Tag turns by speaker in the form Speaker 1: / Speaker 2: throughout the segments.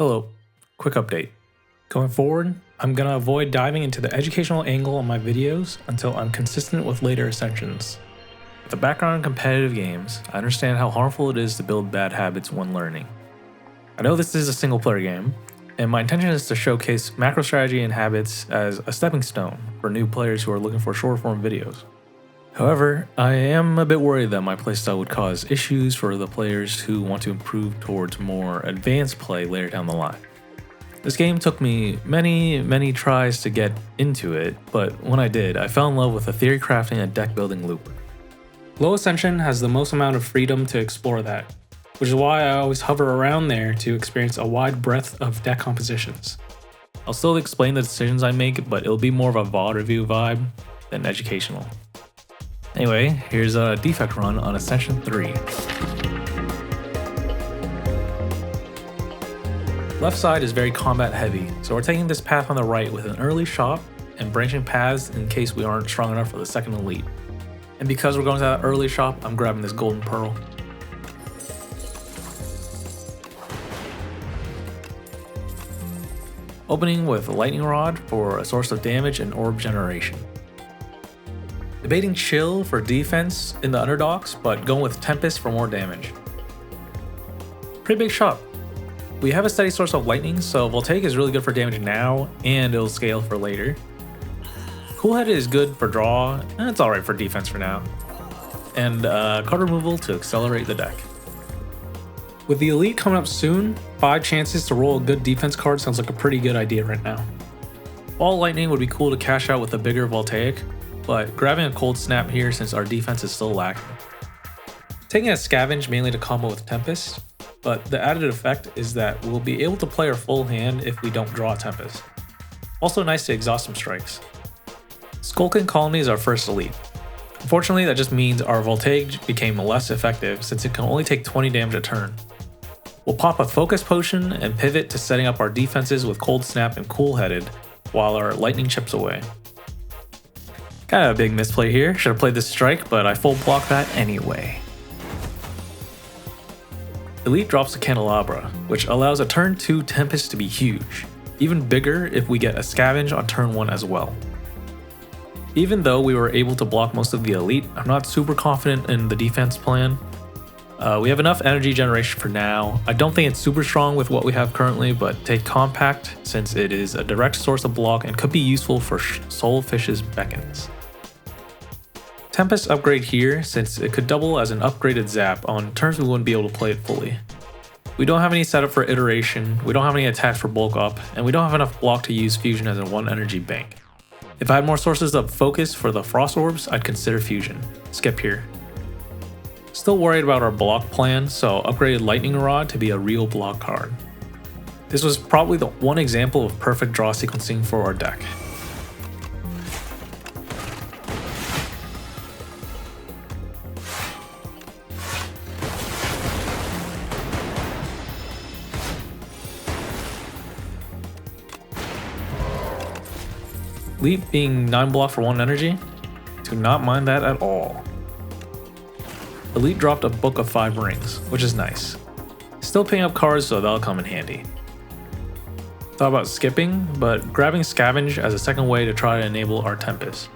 Speaker 1: Hello, quick update. Going forward, I'm going to avoid diving into the educational angle on my videos until I'm consistent with later ascensions. With a background in competitive games, I understand how harmful it is to build bad habits when learning. I know this is a single player game, and my intention is to showcase macro strategy and habits as a stepping stone for new players who are looking for short form videos. However, I am a bit worried that my playstyle would cause issues for the players who want to improve towards more advanced play later down the line. This game took me many tries to get into it, but when I did, I fell in love with the theory crafting and deck building loop. Low Ascension has the most amount of freedom to explore that, which is why I always hover around there to experience a wide breadth of deck compositions. I'll still explain the decisions I make, but it'll be more of a VOD review vibe than educational. Anyway, here's a defect run on Ascension 3. Left side is very combat heavy, so we're taking this path on the right with an early shot and branching paths in case we aren't strong enough for the second elite. And because we're going to that early shop, I'm grabbing this golden pearl. Opening with lightning rod for a source of damage and orb generation. Debating chill for defense in the underdogs, but going with Tempest for more damage. Pretty big shot. We have a steady source of lightning, so voltaic is really good for damage now, and it'll scale for later. Cool-headed is good for draw, and it's alright for defense for now. And card removal to accelerate the deck. With the elite coming up soon, 5 chances to roll a good defense card sounds like a pretty good idea right now. Ball lightning would be cool to cash out with a bigger voltaic, but grabbing a cold snap here since our defense is still lacking. Taking a scavenge mainly to combo with Tempest, but the added effect is that we'll be able to play our full hand if we don't draw a Tempest. Also nice to exhaust some strikes. Skulking Colony is our first elite. Unfortunately, that just means our voltaic became less effective since it can only take 20 damage a turn. We'll pop a focus potion and pivot to setting up our defenses with cold snap and cool-headed while our lightning chips away. Kind of a big misplay here, should have played this strike, but I full block that anyway. Elite drops a Candelabra, which allows a turn 2 Tempest to be huge, even bigger if we get a scavenge on turn 1 as well. Even though we were able to block most of the elite, I'm not super confident in the defense plan. We have enough energy generation for now. I don't think it's super strong with what we have currently, but take Compact since it is a direct source of block and could be useful for Soulfish's Beckons. Tempest upgrade here since it could double as an upgraded zap on turns we wouldn't be able to play it fully. We don't have any setup for iteration, we don't have any attacks for bulk up, and we don't have enough block to use fusion as a 1 energy bank. If I had more sources of focus for the frost orbs, I'd consider fusion. Skip here. Still worried about our block plan, so upgraded lightning rod to be a real block card. This was probably the one example of perfect draw sequencing for our deck. Leap being 9 block for 1 energy? Do not mind that at all. Elite dropped a book of 5 rings, which is nice. Still picking up cards, so that'll come in handy. Thought about skipping, but grabbing Scavenge as a second way to try to enable our Tempest.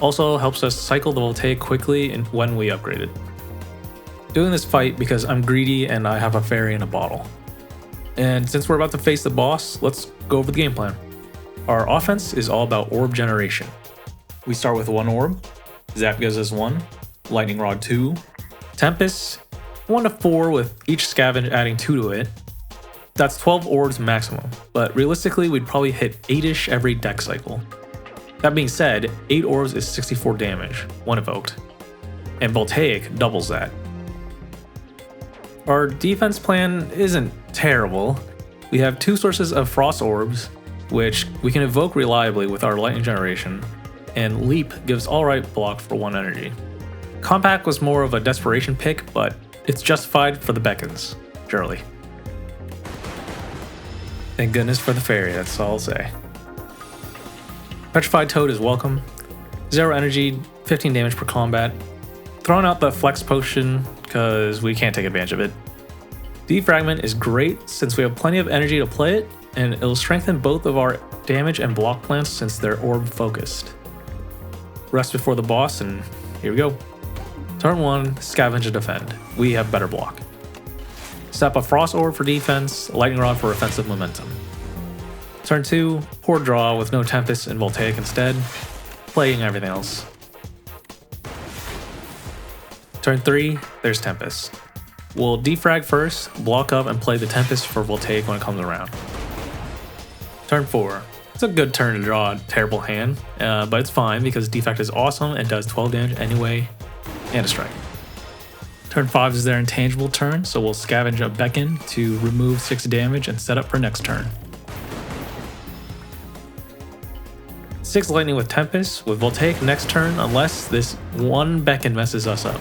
Speaker 1: Also helps us cycle the voltaic quickly when we upgrade it. Doing this fight because I'm greedy and I have a fairy in a bottle. And since we're about to face the boss, let's go over the game plan. Our offense is all about orb generation. We start with 1 orb, Zap gives us 1, Lightning Rod 2, Tempest 1 to 4 with each scavenge adding 2 to it. That's 12 orbs maximum, but realistically we'd probably hit 8ish every deck cycle. That being said, 8 orbs is 64 damage, 1 evoked, and Voltaic doubles that. Our defense plan isn't terrible. We have 2 sources of frost orbs, which we can evoke reliably with our lightning generation, and Leap gives alright block for 1 energy. Compact was more of a desperation pick, but it's justified for the Beckons, surely. Thank goodness for the fairy, that's all I'll say. Petrified Toad is welcome. 0 energy, 15 damage per combat. Throwing out the flex potion, because we can't take advantage of it. Defragment is great since we have plenty of energy to play it, and it'll strengthen both of our damage and block plants since they're orb focused. Rest before the boss, and here we go. Turn 1, Scavenge and Defend. We have better block. Step a Frost Orb for defense, Lightning Rod for offensive momentum. Turn 2, Poor Draw with no Tempest and Voltaic instead, playing everything else. Turn 3, there's Tempest. We'll defrag first, block up, and play the Tempest for Voltaic when it comes around. Turn 4. It's a good turn to draw a terrible hand, but it's fine because defect is awesome and does 12 damage anyway, and a strike. Turn 5 is their intangible turn, so we'll scavenge a Beckon to remove 6 damage and set up for next turn. 6 lightning with Tempest, with Voltaic next turn unless this one Beckon messes us up.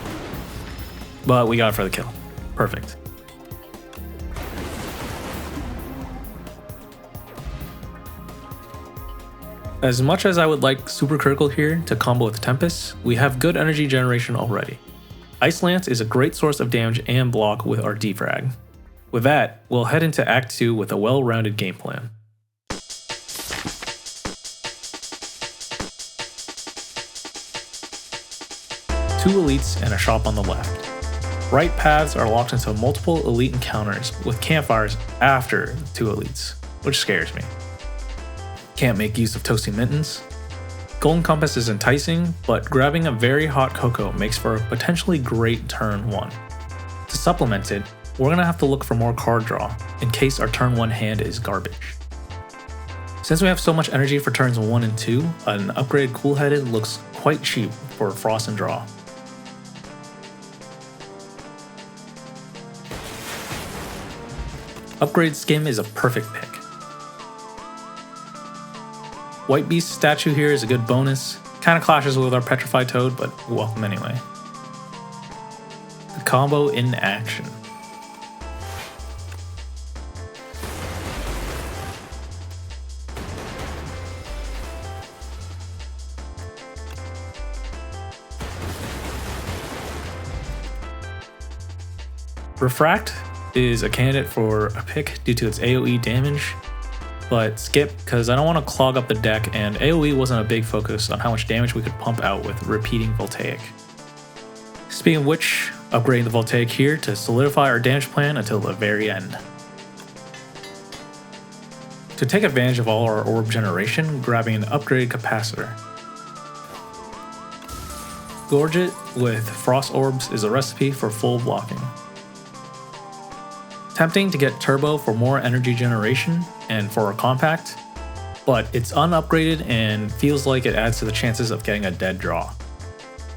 Speaker 1: But we got it for the kill. Perfect. As much as I would like Super Critical here to combo with Tempest, we have good energy generation already. Ice Lance is a great source of damage and block with our defrag. With that, we'll head into Act 2 with a well-rounded game plan. Two elites and a shop on the left. Right paths are locked into multiple elite encounters with campfires after 2 elites, which scares me. Can't make use of toasty mittens. Golden Compass is enticing, but grabbing a very hot cocoa makes for a potentially great turn 1. To supplement it, we're gonna have to look for more card draw in case our turn 1 hand is garbage. Since we have so much energy for turns 1 and 2, an upgraded Cool-Headed looks quite cheap for Frost and Draw. Upgrade Skim is a perfect pick. White Beast statue here is a good bonus. Kinda clashes with our Petrified Toad, but welcome anyway. The combo in action. Refract is a candidate for a pick due to its AoE damage, but skip because I don't want to clog up the deck, and AoE wasn't a big focus on how much damage we could pump out with repeating Voltaic. Speaking of which, upgrading the Voltaic here to solidify our damage plan until the very end. To take advantage of all our orb generation, grabbing an upgraded capacitor. Gorge it with Frost Orbs is a recipe for full blocking. Tempting to get Turbo for more energy generation and for a compact, but it's unupgraded and feels like it adds to the chances of getting a dead draw.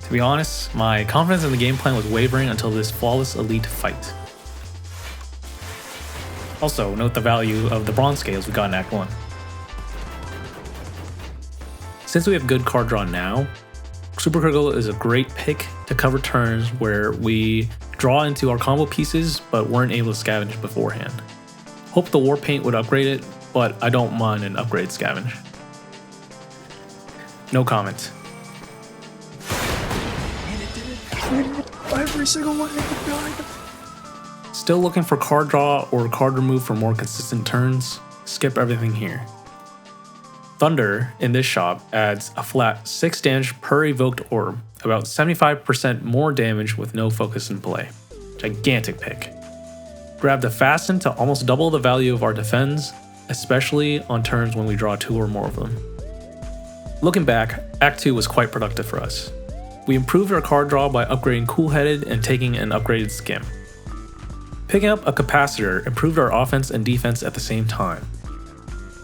Speaker 1: To be honest, my confidence in the game plan was wavering until this flawless elite fight. Also, note the value of the bronze scales we got in Act 1. Since we have good card draw now, Super Critical is a great pick to cover turns where we draw into our combo pieces but weren't able to scavenge beforehand. Hope the War Paint would upgrade it, but I don't mind an upgrade scavenge. No comment.
Speaker 2: Every single one.
Speaker 1: Still looking for card draw or card remove for more consistent turns? Skip everything here. Thunder in this shop adds a flat 6 damage per evoked orb, about 75% more damage with no focus in play. Gigantic pick. Grab the Fasten to almost double the value of our defense, especially on turns when we draw 2 or more of them. Looking back, Act 2 was quite productive for us. We improved our card draw by upgrading Cool-Headed and taking an upgraded Skim. Picking up a capacitor improved our offense and defense at the same time.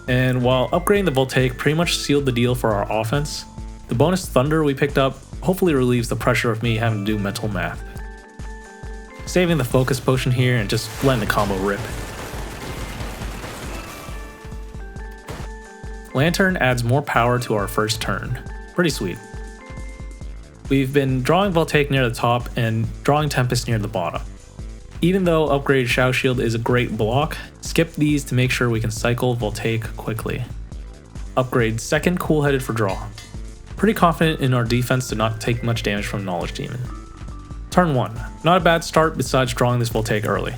Speaker 1: And while upgrading the Voltaic pretty much sealed the deal for our offense, the bonus Thunder we picked up hopefully relieves the pressure of me having to do mental math. Saving the focus potion here and just letting the combo rip. Lantern adds more power to our first turn. Pretty sweet. We've been drawing Voltaic near the top and drawing Tempest near the bottom. Even though upgraded Shadow Shield is a great block, skip these to make sure we can cycle Voltaic quickly. Upgrade second Cool-Headed for draw. Pretty confident in our defense to not take much damage from Knowledge Demon. Turn 1. Not a bad start besides drawing this Voltaic early.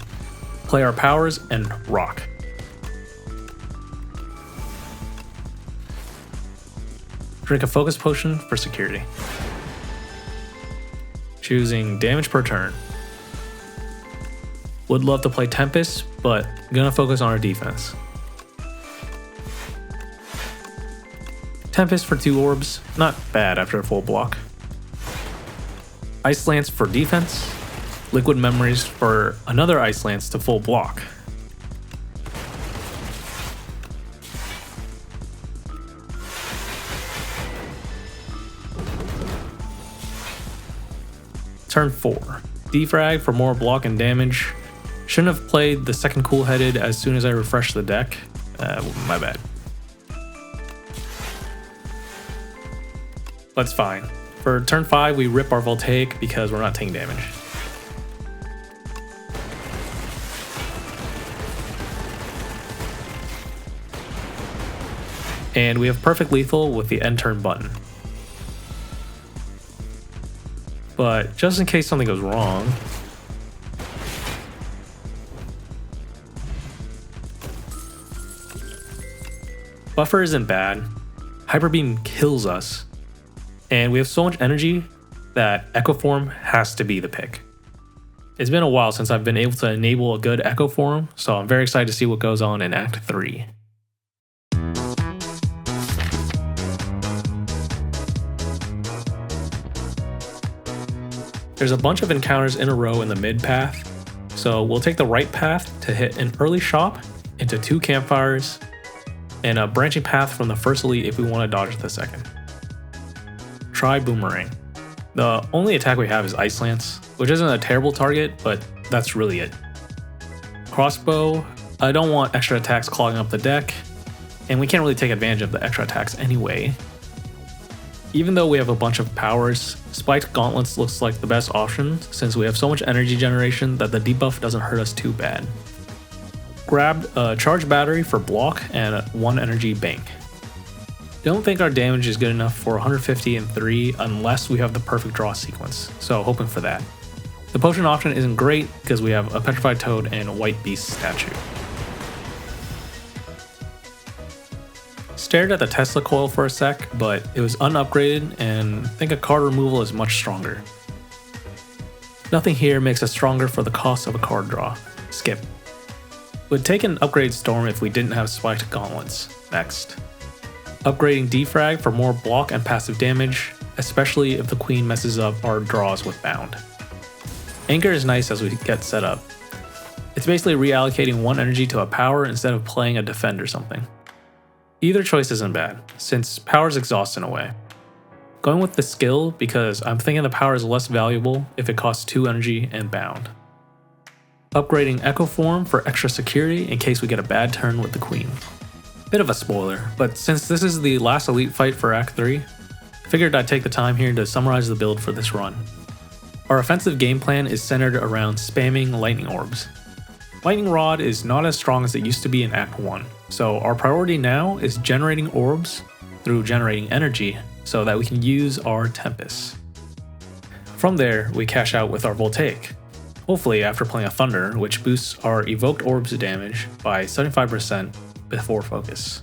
Speaker 1: play our powers, and rock. Drink a focus potion for security. Choosing damage per turn. Would love to play Tempest, but gonna focus on our defense. Tempest for 2 orbs, not bad after a full block. Ice Lance for defense. Liquid Memories for another Ice Lance to full block. Turn 4. Defrag for more block and damage. Shouldn't have played the second cool-headed as soon as I refreshed the deck. My bad. But it's fine. For turn 5, we rip our voltaic because we're not taking damage. And we have perfect lethal with the end turn button. But just in case something goes wrong, Buffer isn't bad. Hyper Beam kills us. And we have so much energy that Echo Form has to be the pick. It's been a while since I've been able to enable a good Echo Form, so I'm very excited to see what goes on in Act 3. There's a bunch of encounters in a row in the mid path, so we'll take the right path to hit an early shop into 2 campfires, and a branching path from the first elite if we want to dodge the second. Try Boomerang. The only attack we have is Ice Lance, which isn't a terrible target, but that's really it. Crossbow, I don't want extra attacks clogging up the deck, and we can't really take advantage of the extra attacks anyway. Even though we have a bunch of powers, Spiked Gauntlets looks like the best option since we have so much energy generation that the debuff doesn't hurt us too bad. Grabbed a charge battery for block and 1 energy bank. Don't think our damage is good enough for 150 and 3 unless we have the perfect draw sequence, so hoping for that. The potion option isn't great because we have a Petrified Toad and a White Beast statue. Stared at the Tesla coil for a sec, but it was unupgraded and I think a card removal is much stronger. Nothing here makes us stronger for the cost of a card draw. Skip. Would take an upgrade Storm if we didn't have Spiked Gauntlets. Next. Upgrading Defrag for more block and passive damage, especially if the Queen messes up our draws with Bound. Anchor is nice as we get set up. It's basically reallocating 1 energy to a power instead of playing a defend or something. Either choice isn't bad, since powers exhaust in a way. Going with the skill because I'm thinking the power is less valuable if it costs 2 energy and Bound. Upgrading Echo Form for extra security in case we get a bad turn with the Queen. Bit of a spoiler, but since this is the last elite fight for Act 3, figured I'd take the time here to summarize the build for this run. Our offensive game plan is centered around spamming Lightning Orbs. Lightning Rod is not as strong as it used to be in Act 1, so our priority now is generating orbs through generating energy so that we can use our Tempest. From there, we cash out with our Voltaic, hopefully after playing a Thunder, which boosts our evoked orbs damage by 75% before focus.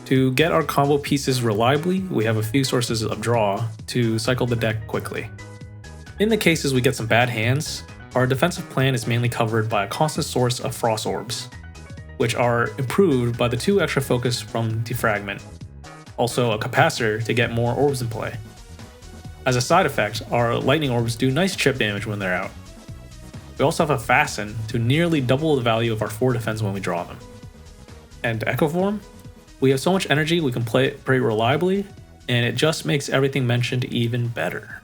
Speaker 1: To get our combo pieces reliably, we have a few sources of draw to cycle the deck quickly. In the cases we get some bad hands, our defensive plan is mainly covered by a constant source of Frost Orbs, which are improved by the 2 extra focus from Defragment, also a capacitor to get more orbs in play. As a side effect, our Lightning Orbs do nice chip damage when they're out. We also have a Fasten to nearly double the value of our 4 defense when we draw them. And Echo Form? We have so much energy we can play it pretty reliably, and it just makes everything mentioned even better.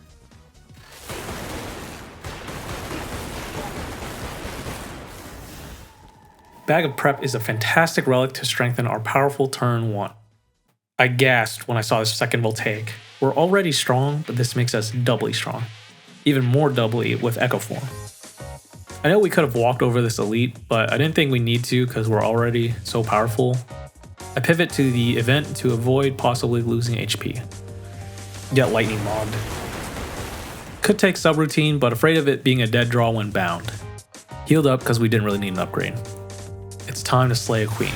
Speaker 1: Bag of Prep is a fantastic relic to strengthen our powerful turn 1. I gasped when I saw this second Voltaic. We're already strong, but this makes us doubly strong. Even more doubly with Echo Form. I know we could have walked over this elite, but I didn't think we need to because we're already so powerful. I pivot to the event to avoid possibly losing HP. Get lightning mobbed. Could take subroutine, but afraid of it being a dead draw when bound. Healed up because we didn't really need an upgrade. It's time to slay a queen.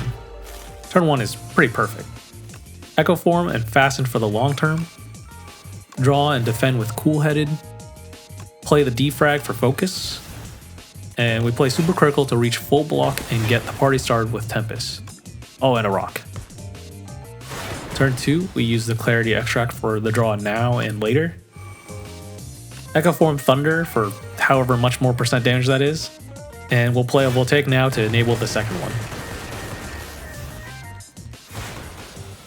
Speaker 1: Turn 1 is pretty perfect. Echo form and fasten for the long term. Draw and defend with cool headed. Play the defrag for focus. And we play super critical to reach full block and get the party started with Tempest. Oh, and a rock. Turn 2, we use the Clarity Extract for the draw now and later. Echo form Thunder for however much more percent damage that is. And we'll play a voltaic now to enable the second one.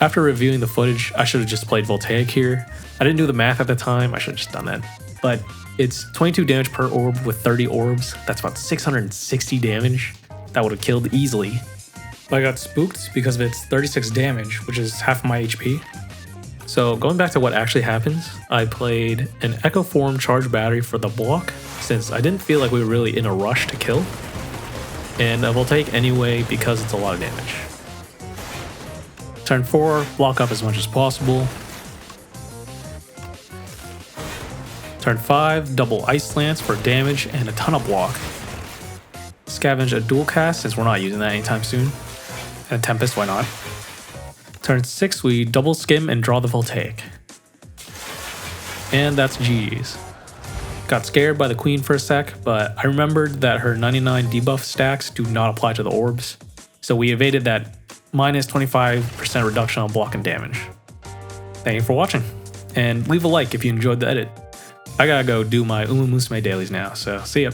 Speaker 1: After reviewing the footage, I should have just played voltaic here. I didn't do the math at the time, I should have just done that. But it's 22 damage per orb with 30 orbs. That's about 660 damage. That would have killed easily. But I got spooked because of its 36 damage, which is half my HP. So going back to what actually happens, I played an Echo Form Charge Battery for the block, since I didn't feel like we were really in a rush to kill. And a voltaic anyway because it's a lot of damage. Turn 4, block up as much as possible. Turn 5, double Ice Lance for damage and a ton of block. Scavenge a dual cast since we're not using that anytime soon. And Tempest, why not? Turn 6, we double skim and draw the voltaic. And that's GG's. Got scared by the queen for a sec, but I remembered that her 99 debuff stacks do not apply to the orbs, so we evaded that minus 25% reduction on block and damage. Thank you for watching, and leave a like if you enjoyed the edit. I gotta go do my Musume dailies now, so see ya.